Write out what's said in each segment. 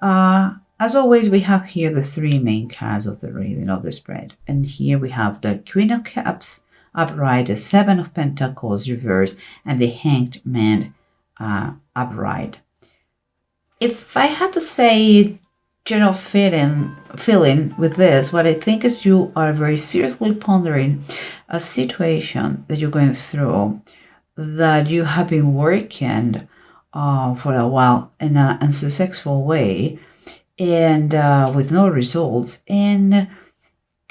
As always, we have here the three main cards of the reading of the spread. And here we have the Queen of Cups upright, the Seven of Pentacles reversed, and the Hanged Man upright. If I had to say general feeling with this, what I think is you are very seriously pondering a situation that you're going through, that you have been working for a while in an unsuccessful way, and with no results, and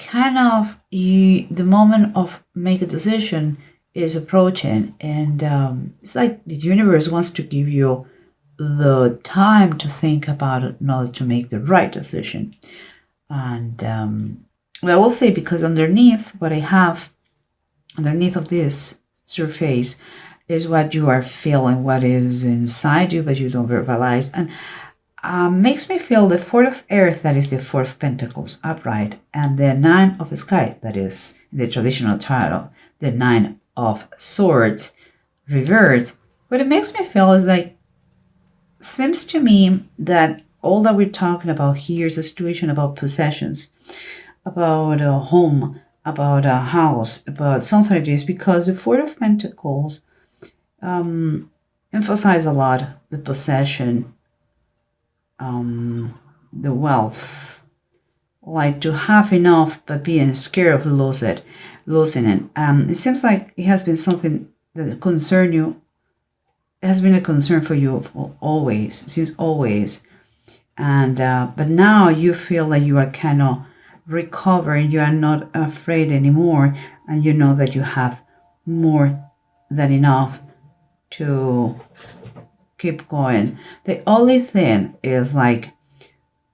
kind of the moment of make a decision is approaching, and it's like the universe wants to give you the time to think about it in order to make the right decision. And I will say, because underneath what I have, underneath of this surface, is what you are feeling, what is inside you, but you don't verbalize. And makes me feel the Four of Earth, that is the Four of Pentacles, upright, and the Nine of Sky, that is the traditional tarot, the Nine of Swords, reversed. What it makes me feel is like, seems to me that all that we're talking about here is a situation about possessions, about a home, about a house, about something like this, because the Four of Pentacles emphasize a lot the possession, the wealth, like to have enough but being scared of losing it. It seems like it has been something that concern you. It has been a concern for you always, since always, and but now you feel like you are kind of recovering. You are not afraid anymore, and you know that you have more than enough to keep going. The only thing is, like,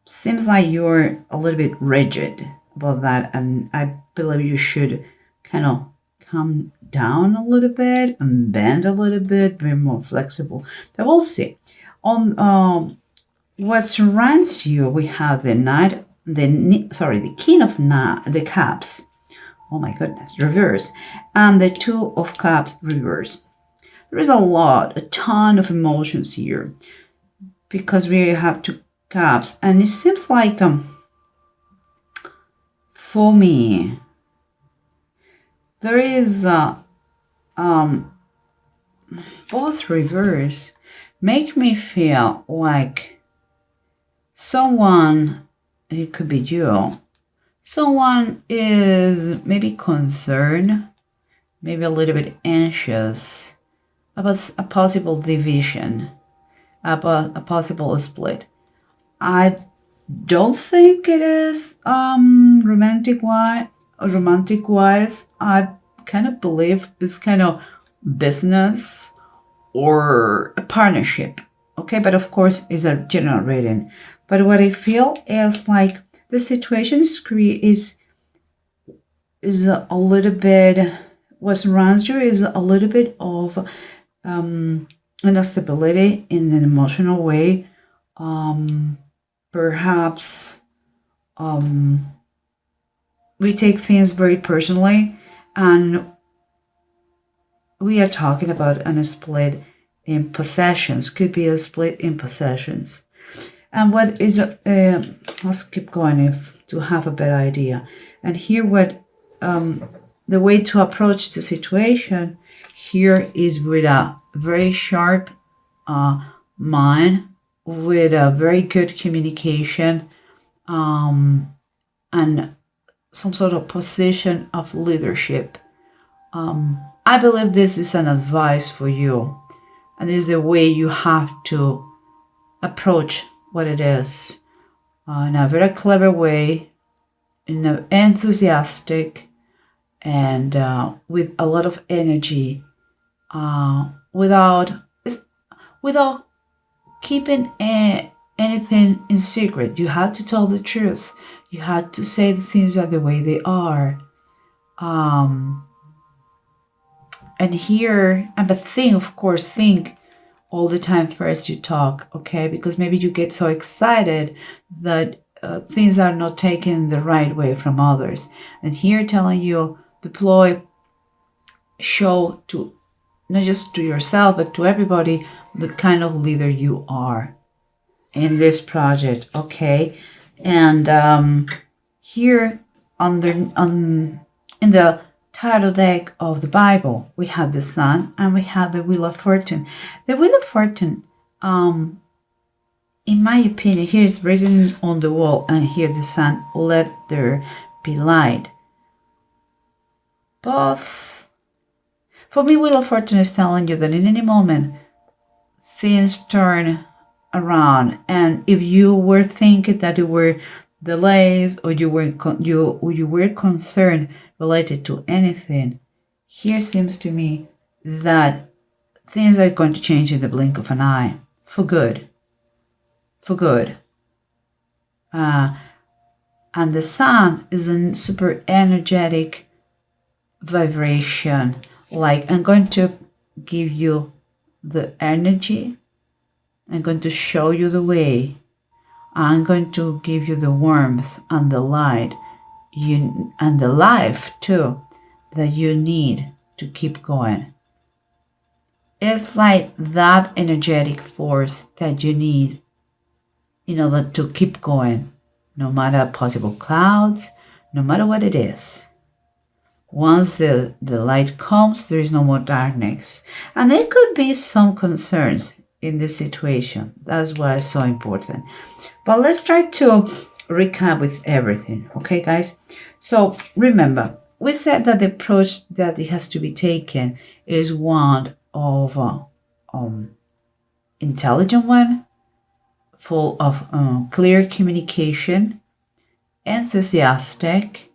seems like you're a little bit rigid about that, and I believe you should kind of come down a little bit and bend a little bit, be more flexible. But we'll see. On what surrounds you, we have the the King of the Cups. Oh my goodness, reverse, and the Two of Cups reverse. There is a ton of emotions here, because we have two cups, and it seems like for me, there is both reverse make me feel like someone, it could be you, someone is maybe concerned, maybe a little bit anxious about a possible division, about a possible split. I don't think it is romantic wise. I kind of believe it's kind of business or a partnership. Okay, but of course it's a general reading. But what I feel is like the situation is a little bit, what surrounds you is a little bit of instability in an emotional way. Perhaps we take things very personally, and we are talking about a split in possessions. Could be a split in possessions. And what is let's keep going to have a better idea. And here, what the way to approach the situation here is with a very sharp mind, with a very good communication, and some sort of position of leadership. I believe this is an advice for you, and is the way you have to approach what it is, in a very clever way, in an enthusiastic, and with a lot of energy, without keeping anything in secret. You have to tell the truth. You have to say the things are the way they are. And here, but think all the time first you talk, okay? Because maybe you get so excited that things are not taken the right way from others. And here telling you, show to, not just to yourself, but to everybody, the kind of leader you are. in this project, okay? And here in the title deck of the Bible, we have the Sun and we have the Wheel of Fortune. The Wheel of Fortune, in my opinion, here is written on the wall, and here the Sun, let there be light. Both, for me, Wheel of Fortune is telling you that in any moment, things turn around, and if you were thinking that there were delays or you were concerned related to anything, here seems to me that things are going to change in the blink of an eye, for good. And the Sun is a super energetic vibration. Like, I'm going to give you the energy. I'm going to show you the way. I'm going to give you the warmth and the light and the life too that you need to keep going. It's like that energetic force that you need in order to keep going, no matter possible clouds, no matter what it is. Once the light comes, there is no more darkness. And there could be some concerns in this situation. That's why it's so important. But let's try to recap with everything, okay, guys? So remember, we said that the approach that it has to be taken is one of intelligent one, full of clear communication, enthusiastic,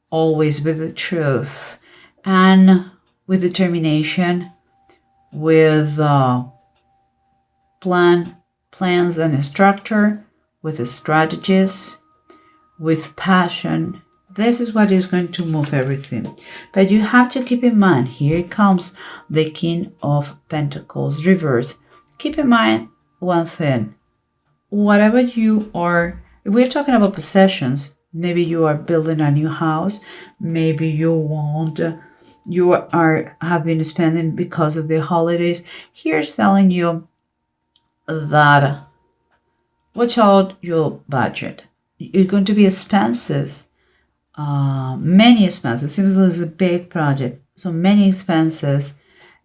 always with the truth, and with determination, with plans and a structure, with a strategies, with passion. This is what is going to move everything. But you have to keep in mind, here comes the King of Pentacles reverse. Keep in mind one thing. Whatever you are, if we're talking about possessions, maybe you are building a new house, maybe you have been spending because of the holidays. Here's telling you that watch out your budget. It's going to be expenses, many expenses. Seems like it's a big project, so many expenses,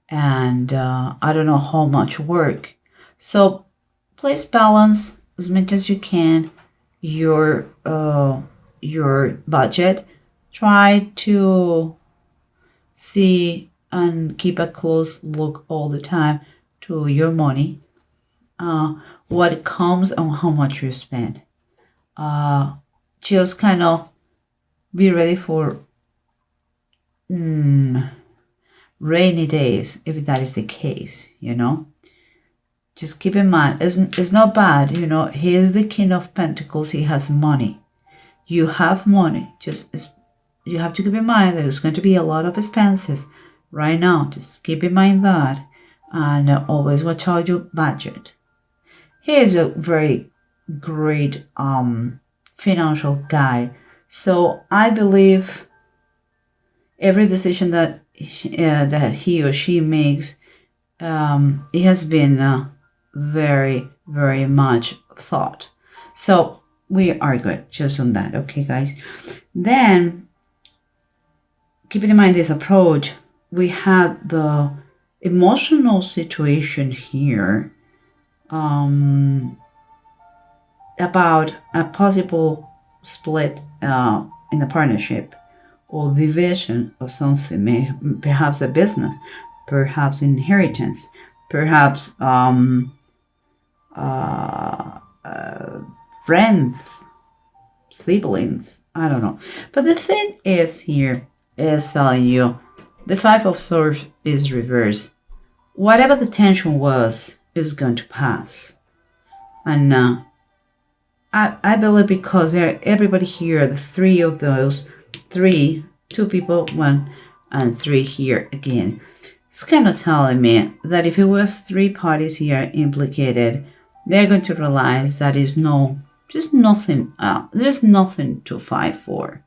and I don't know how much work. So please balance as much as you can your budget. Try to see and keep a close look all the time to your money, what comes and how much you spend. Just kind of be ready for rainy days if that is the case, Just keep in mind, it's not bad, He is the King of Pentacles. He has money. You have money. You have to keep in mind that there's going to be a lot of expenses right now. Just keep in mind that, and always watch out your budget. He is a very great financial guy. So I believe every decision that he or she makes, it has been very, very much thought. So we are good just on that, okay, guys? Then, keeping in mind this approach, we had the emotional situation here about a possible split in a partnership or division of something, perhaps a business, perhaps inheritance, perhaps friends, siblings, I don't know. But the thing is here is telling you the Five of Swords is reversed. Whatever the tension was is going to pass. And I believe because everybody here, the three of those, two people, one and three here again, it's kind of telling me that if it was three parties here implicated, they're going to realize that is just nothing. There's nothing to fight for.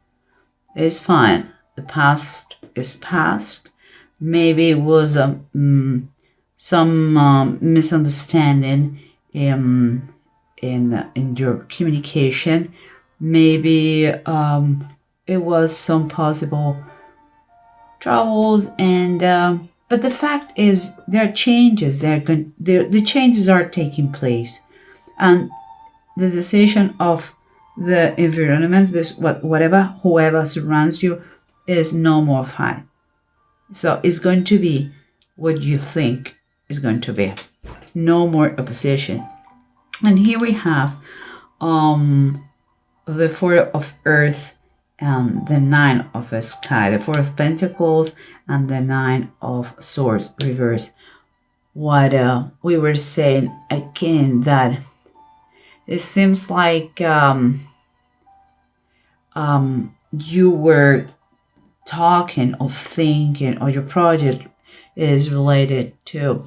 It's fine. The past is past. Maybe it was some misunderstanding in your communication. Maybe it was some possible troubles, and but the fact is there are changes. The changes are taking place, and the decision of the environment, whatever whoever surrounds you, is no more fine. So it's going to be what you think is going to be. No more opposition. And here we have the Four of Earth and the Nine of the Sky, the Four of Pentacles and the Nine of Swords reverse. What we were saying again, that it seems like you were talking or thinking, or your project is related to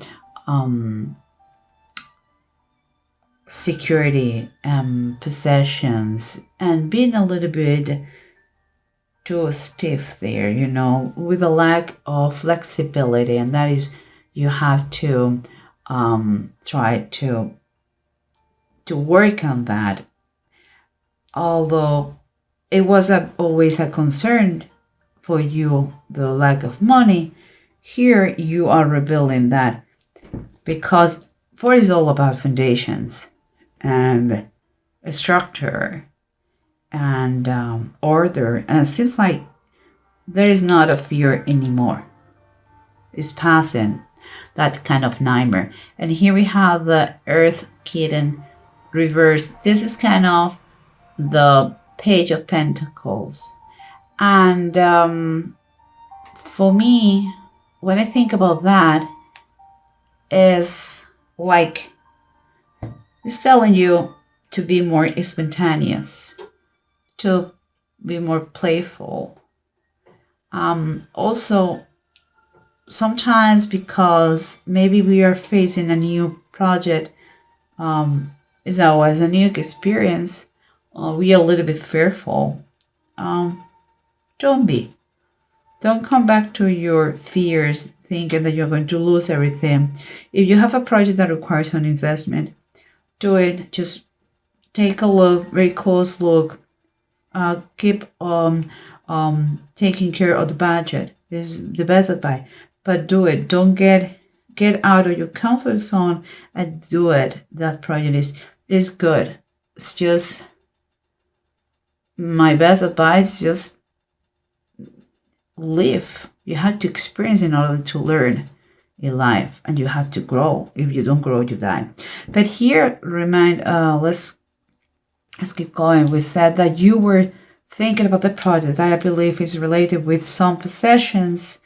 security and possessions, and being a little bit too stiff there, with a lack of flexibility, and that is you have to try to work on that. Although it was always a concern for you, the lack of money, here you are rebuilding that, because 4 is all about foundations and a structure and order, and it seems like there is not a fear anymore. It's passing that kind of nightmare. And here we have the Earth Kitten reverse. This is kind of the Page of Pentacles. And for me, when I think about that, is like it's telling you to be more spontaneous, to be more playful. Also, sometimes because maybe we are facing a new project, is always a new experience, we are a little bit fearful. Don't come back to your fears thinking that you're going to lose everything. If you have a project that requires an investment, do it. Just take a look, very close look. Keep taking care of the budget is the best advice. But do it. Don't get out of your comfort zone and do it. That project is good. It's just my best advice. Just live. You have to experience in order to learn in life, and you have to grow. If you don't grow, you die. But here, let's keep going. We said that you were thinking about the project. I believe is related with some possessions.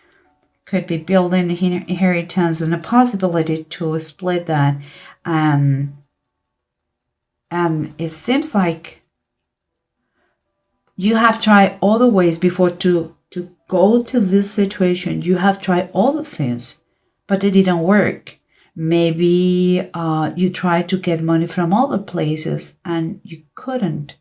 Could be building, inheritance, and a possibility to split that. And it seems like you have tried all the ways before to go to this situation. You have tried all the things, but it didn't work. Maybe you tried to get money from other places and you couldn't.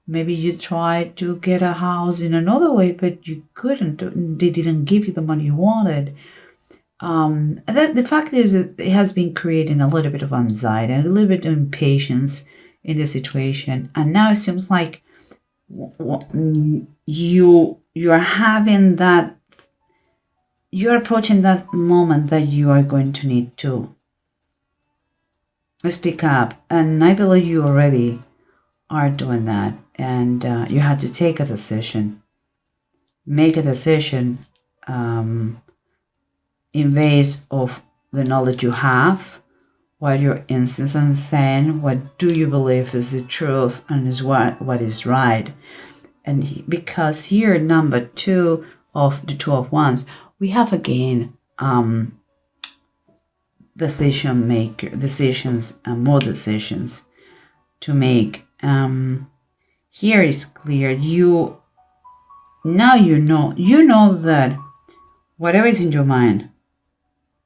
Maybe you tried to get a house in another way, but you couldn't. They didn't give you the money you wanted. And the fact is that it has been creating a little bit of anxiety and a little bit of impatience in the situation. And now it seems like you're having that, you're approaching that moment that you are going to need to speak up. And I believe you already are doing that. And you have to take a decision. Make a decision in base of the knowledge you have, what your instincts are saying, what do you believe is the truth and is what is right. And because here, number 2 of the 2 of Wands, we have again decisions and more decisions to make. Here is clear. You know that whatever is in your mind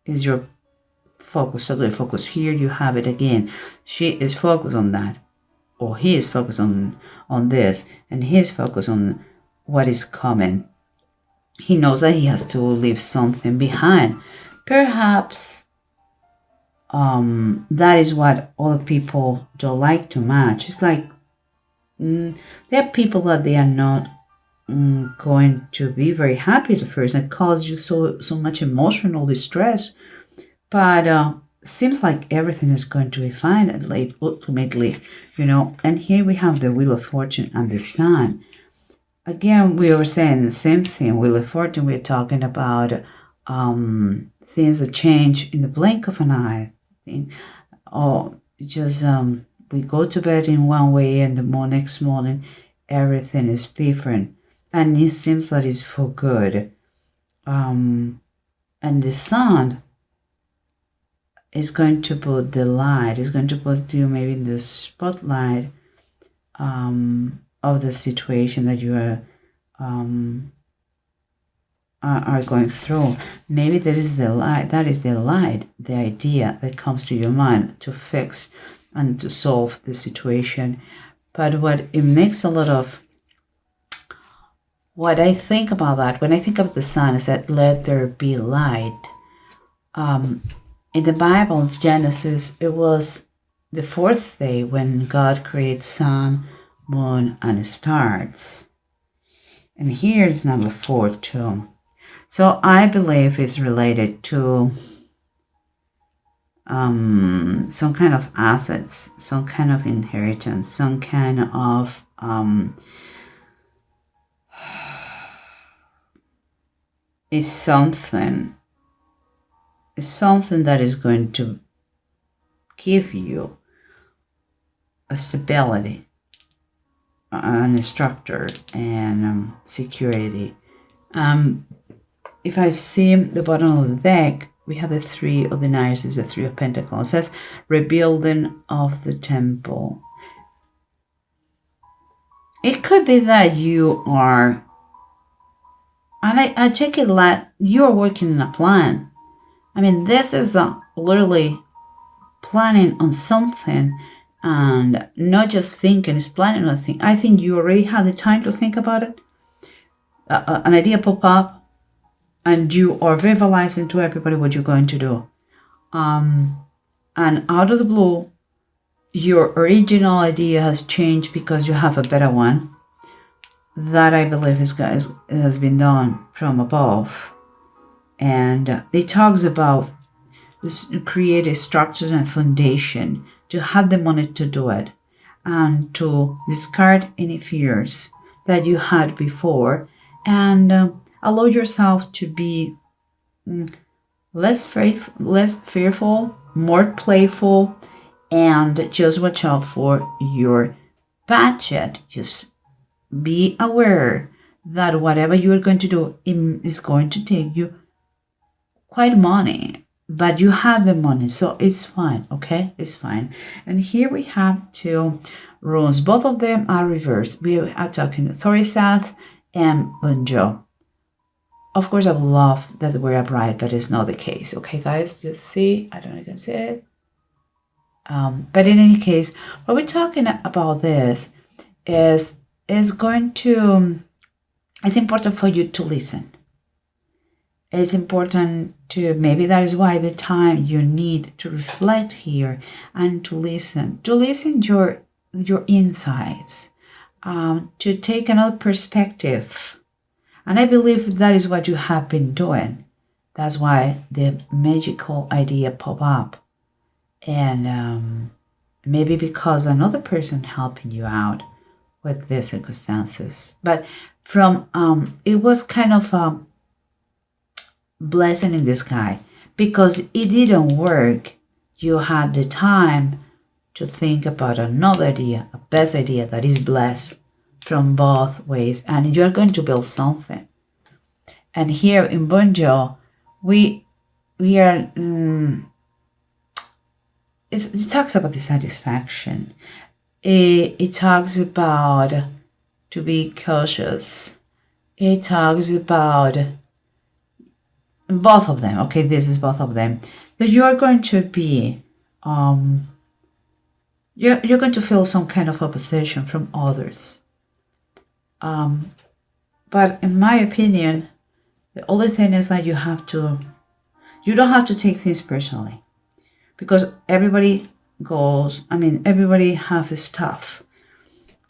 is your focus. So the focus here, you have it again. She is focused on that, or he is focused on this, and he is focused on what is coming. He knows that he has to leave something behind. Perhaps that is what other people don't like to match. It's like there are people that they are not going to be very happy at first and cause you so much emotional distress, but seems like everything is going to be fine at late ultimately, and here we have the Wheel of Fortune and the Sun. Again, we were saying the same thing. Wheel of Fortune, we're talking about things that change in the blink of an eye. Or just we go to bed in one way and the next morning everything is different. And it seems that it's for good. And the Sun is going to put the light, is going to put you maybe in the spotlight of the situation that you are going through. Maybe that is the light, the idea that comes to your mind to fix and to solve the situation. But what I think about that, when I think of the Sun, is that let there be light. In the Bible, Genesis, it was the fourth day when God created sun, moon, and stars. And here's number 4 too. So I believe it's related to some kind of assets, some kind of inheritance, some kind of is something that is going to give you a stability, an structure, and security. If I see the bottom of the deck, we have the 3 of the Knights, is the 3 of Pentacles. It says rebuilding of the temple. It could be that you are, and I take it like you are working in a plan. I mean, this is literally planning on something and not just thinking, it's planning on a thing. I think you already have the time to think about it. An idea pop up and you are verbalizing to everybody what you're going to do. And out of the blue, your original idea has changed because you have a better one. That I believe has been done from above. And it talks about create a structure and foundation to have the money to do it and to discard any fears that you had before and allow yourself to be less fearful, more playful, and just watch out for your budget. Just be aware that whatever you are going to do is going to take you quite money, but you have the money, so it's fine. Okay, it's fine. And here we have 2 runes. Both of them are reversed. We are talking Thoriseth and Bunjo. Of course, I would love that we're upright, but it's not the case. Okay, guys, just see. I don't know if you can see it. But in any case, what we're talking about this is going to. It's important for you to listen. It's important to, maybe that is why the time you need to reflect here and to listen your insights, to take another perspective. And I believe that is what you have been doing. That's why the magical idea pop up. And maybe because another person helping you out with these circumstances. But from, it was kind of a blessing in disguise. Because it didn't work, you had the time to think about another idea, a best idea that is blessed from both ways, and you're going to build something. And here in Bunjo, we are. It talks about the satisfaction. It talks about to be cautious. It talks about both of them. Okay, this is both of them. That you are going to be. You're going to feel some kind of opposition from others. But in my opinion, the only thing is that you don't have to take things personally. because everybody everybody have stuff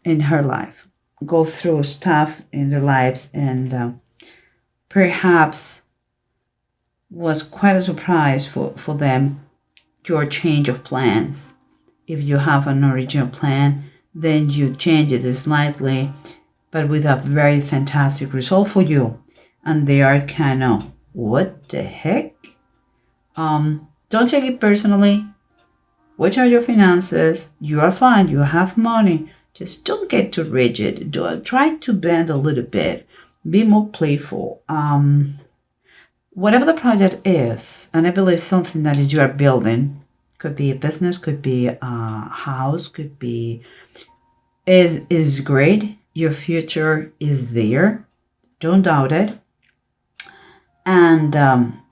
in her life, go through stuff in their lives, and perhaps was quite a surprise for them, your change of plans. If you have an original plan, then you change it slightly, but with a very fantastic result for you. And they are kind of, what the heck? Don't take it personally. Watch out your finances. You are fine. You have money. Just don't get too rigid. Try to bend a little bit. Be more playful. Whatever the project is, and I believe something that is you are building, could be a business, could be a house, could be, is great. Your future is there. Don't doubt it. And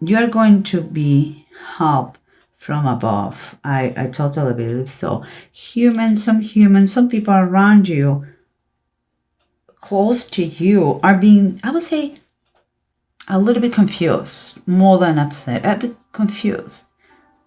you are going to be helped from above. I totally believe so. Some people around you, close to you, are being, I would say, a little bit confused, more than upset, a bit confused.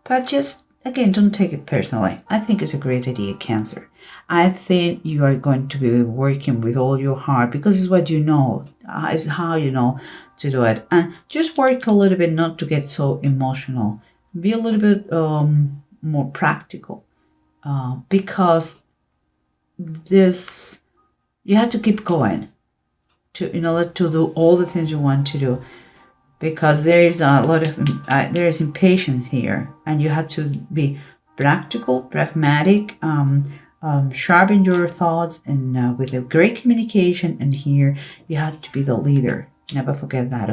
But just, again, don't take it personally. I think it's a great idea, Cancer. I think you are going to be working with all your heart, because it's what you know, it's how you know to do it. And just work a little bit not to get so emotional. Be a little bit more practical, because you have to keep going in order to do all the things you want to do, because there is a lot of there is impatience here, and you have to be practical, pragmatic, sharpen your thoughts, and with a great communication. And here you have to be the leader. Never forget that. Okay?